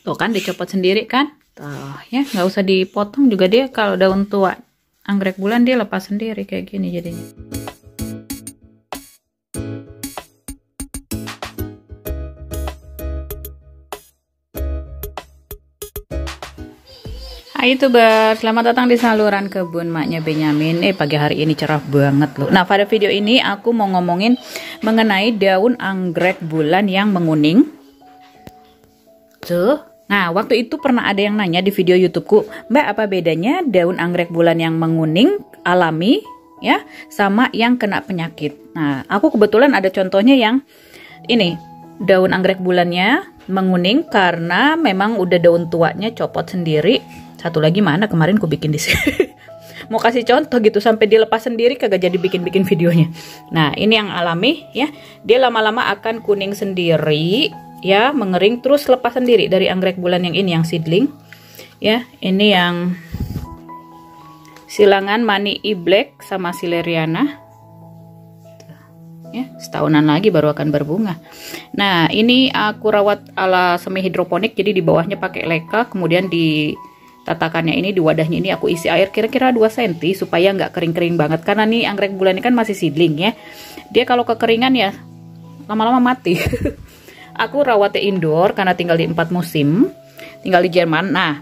Tuh kan dicopot sendiri kan? Tuh ya, nggak usah dipotong juga dia. Kalau daun tua anggrek bulan dia lepas sendiri kayak gini jadinya. Hai YouTuber, selamat datang di saluran kebun maknya Benyamin. Pagi hari ini cerah banget loh. Nah, pada video ini aku mau ngomongin mengenai daun anggrek bulan yang menguning. Tuh. Nah, waktu itu pernah ada yang nanya di video YouTubeku, Mbak, apa bedanya daun anggrek bulan yang menguning alami ya sama yang kena penyakit? Nah, aku kebetulan ada contohnya yang ini. Daun anggrek bulannya menguning karena memang udah daun tuanya copot sendiri. Satu lagi mana kemarin ku bikin di sini. Mau kasih contoh gitu sampai dilepas sendiri kagak jadi bikin videonya. Nah, ini yang alami ya. Dia lama-lama akan kuning sendiri ya, mengering terus lepas sendiri dari anggrek bulan yang ini yang seedling. Ya, ini yang silangan Money E Black sama Sileriana. Ya, setahunan lagi baru akan berbunga. Nah, ini aku rawat ala semi hidroponik, jadi di bawahnya pakai leka, kemudian di tatakannya ini, di wadahnya ini aku isi air kira-kira 2 cm supaya nggak kering-kering banget, karena nih anggrek bulan ini kan masih seedling ya. Dia kalau kekeringan ya lama-lama mati. Aku rawatnya indoor karena tinggal di 4 musim, tinggal di Jerman. Nah,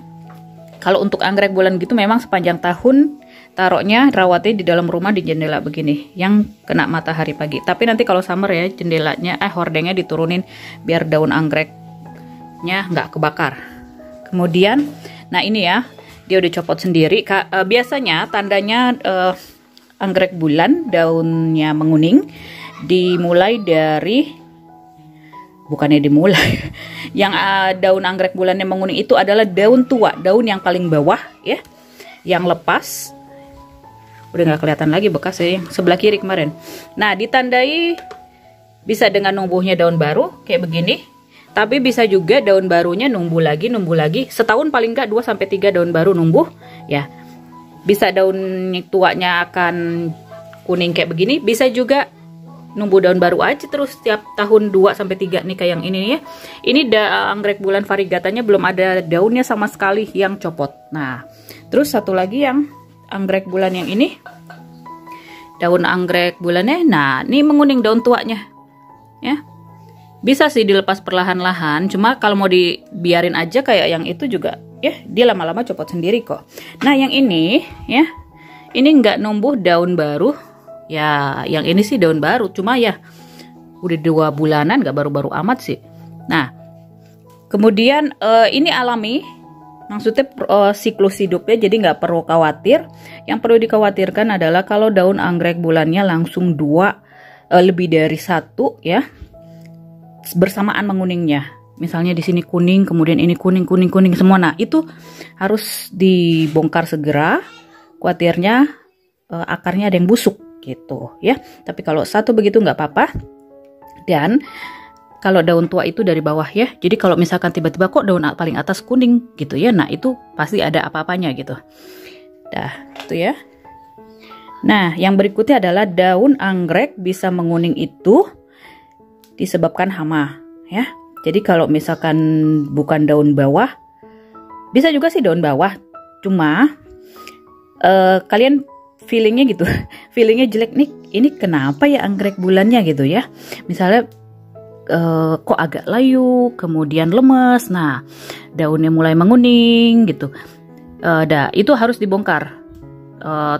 kalau untuk anggrek bulan gitu memang sepanjang tahun taruhnya rawatnya di dalam rumah di jendela begini yang kena matahari pagi. Tapi nanti kalau summer ya jendelanya hordengnya diturunin biar daun anggreknya nggak kebakar. Kemudian nah ini ya, dia udah copot sendiri. Biasanya tandanya anggrek bulan daunnya menguning dimulai dari, bukannya dimulai, yang daun anggrek bulannya menguning itu adalah daun tua, daun yang paling bawah ya, yang lepas. Udah nggak kelihatan lagi bekas ya, yang sebelah kiri kemarin. Nah, ditandai bisa dengan numbuhnya daun baru kayak begini. Tapi bisa juga daun barunya numbuh lagi, setahun paling nggak 2-3 daun baru numbuh ya. Bisa daun tuanya akan kuning kayak begini, bisa juga numbuh daun baru aja terus setiap tahun 2-3 nih kayak yang ini ya. Ini anggrek bulan variegatanya belum ada daunnya sama sekali yang copot. Nah, terus satu lagi yang anggrek bulan yang ini, daun anggrek bulannya, nah ini menguning daun tuanya ya. Bisa sih dilepas perlahan-lahan, cuma kalau mau dibiarin aja kayak yang itu juga ya, dia lama-lama copot sendiri kok. Nah, yang ini ya, ini nggak numbuh daun baru ya. Yang ini sih daun baru, cuma ya udah 2 bulanan, nggak baru-baru amat sih. Nah, kemudian ini alami, maksudnya siklus hidupnya, jadi nggak perlu khawatir. Yang perlu dikhawatirkan adalah kalau daun anggrek bulannya langsung 2 lebih dari 1 ya, bersamaan menguningnya. Misalnya di sini kuning, kemudian ini kuning semua. Nah, itu harus dibongkar segera. Khawatirnya akarnya ada yang busuk gitu ya. Tapi kalau satu begitu nggak apa-apa. Dan kalau daun tua itu dari bawah ya. Jadi kalau misalkan tiba-tiba kok daun paling atas kuning gitu ya, nah itu pasti ada apa-apanya gitu. Dah, itu ya. Nah, yang berikutnya adalah daun anggrek bisa menguning itu disebabkan hama ya. Jadi kalau misalkan bukan daun bawah, bisa juga sih daun bawah, cuma kalian feelingnya gitu, feelingnya jelek nih, ini kenapa ya anggrek bulannya gitu ya. Misalnya kok agak layu, kemudian lemes, nah daunnya mulai menguning gitu. Itu harus dibongkar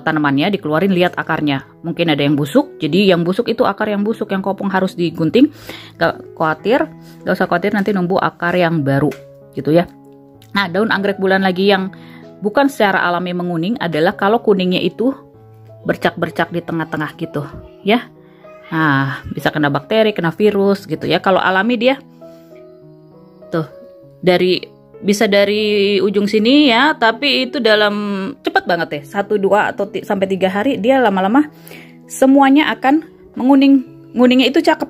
tanamannya, dikeluarin, lihat akarnya. Mungkin ada yang busuk, jadi yang busuk itu akar yang busuk, yang kopong harus digunting. Gak usah khawatir nanti numbuh akar yang baru gitu ya. Nah, daun anggrek bulan lagi yang bukan secara alami menguning adalah kalau kuningnya itu bercak-bercak di tengah-tengah gitu ya. Nah, bisa kena bakteri, kena virus gitu ya. Kalau alami dia tuh bisa dari ujung sini ya, tapi itu dalam cepat banget ya, 1, 2 atau sampai 3 hari dia lama-lama semuanya akan menguning. Nguningnya itu cakep.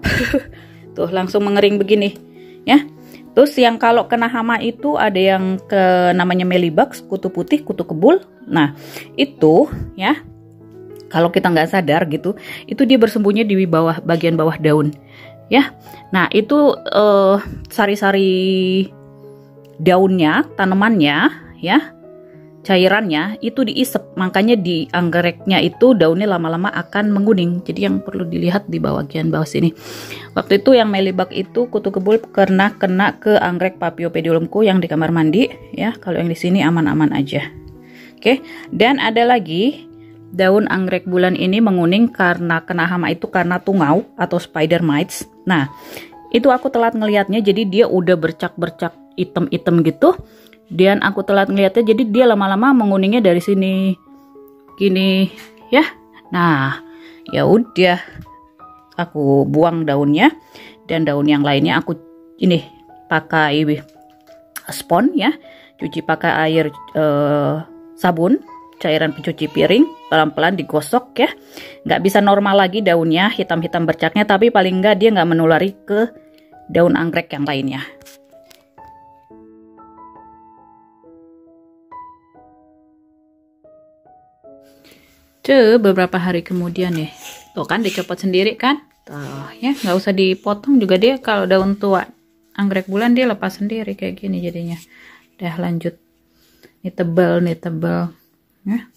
Tuh langsung mengering begini ya. Terus yang kalau kena hama itu ada yang namanya mealybugs, kutu putih, kutu kebul. Nah, itu ya, kalau kita nggak sadar gitu, itu dia bersembunyi di bagian bawah daun ya. Nah, itu sari-sari daunnya, tanamannya ya, cairannya itu diisep, makanya di anggreknya itu daunnya lama-lama akan menguning. Jadi yang perlu dilihat di bagian bawah sini. Waktu itu yang mealybugs itu kutu kebul karena kena ke anggrek Paphiopedilumku yang di kamar mandi ya. Kalau yang di sini aman-aman aja. Oke, dan ada lagi daun anggrek bulan ini menguning karena kena hama itu karena tungau atau spider mites. Nah, itu aku telat ngelihatnya, jadi dia udah bercak-bercak hitam-hitam gitu. Dan aku telat ngeliatnya, jadi dia lama-lama menguningnya dari sini gini ya. Nah, ya udah aku buang daunnya, dan daun yang lainnya aku ini pakai spons ya, cuci pakai air sabun cairan pencuci piring, pelan-pelan digosok ya. Nggak bisa normal lagi daunnya hitam-hitam bercaknya, tapi paling nggak dia nggak menulari ke daun anggrek yang lainnya. Beberapa hari kemudian nih, tuh kan dicopot sendiri kan, tuh ya, nggak usah dipotong juga dia. Kalau daun tua anggrek bulan dia lepas sendiri kayak gini jadinya. Udah lanjut, ini tebal ya.